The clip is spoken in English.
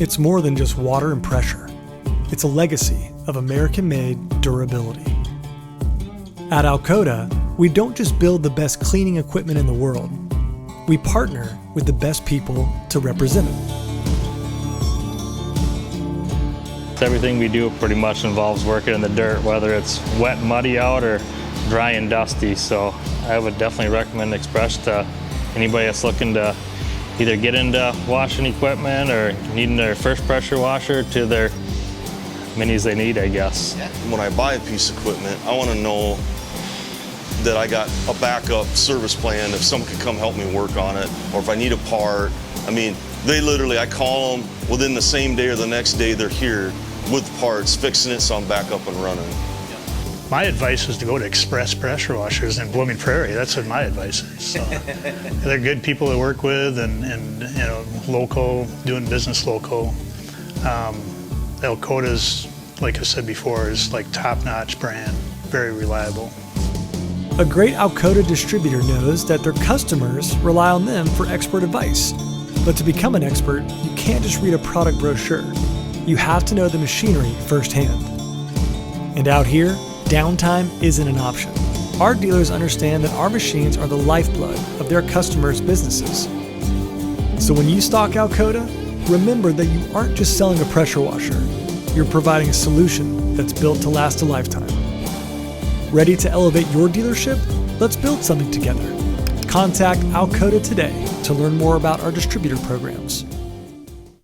It's more than just water and pressure. It's a legacy of American-made durability. At Alkota, we don't just build the best cleaning equipment in the world. We partner with the best people to represent it. Everything we do pretty much involves working in the dirt, whether it's wet and muddy out or dry and dusty. So I would definitely recommend Express to anybody that's looking to either get into washing equipment or needing their first pressure washer to their minis they need, I guess. When I buy a piece of equipment, I want to know that I got a backup service plan if someone could come help me work on it, or if I need a part. I mean, I call them within the same day or the next day they're here with parts, fixing it so I'm back up and running. My advice is to go to Express Pressure Washers in Blooming Prairie. That's what my advice is. So, they're good people to work with and you know, local, doing business local. Alkota's, like I said before, is like top-notch brand, very reliable. A great Alkota distributor knows that their customers rely on them for expert advice. But to become an expert, you can't just read a product brochure. You have to know the machinery firsthand. And out here, downtime isn't an option. Our dealers understand that our machines are the lifeblood of their customers' businesses. So when you stock Alkota, remember that you aren't just selling a pressure washer. You're providing a solution that's built to last a lifetime. Ready to elevate your dealership? Let's build something together. Contact Alkota today to learn more about our distributor programs.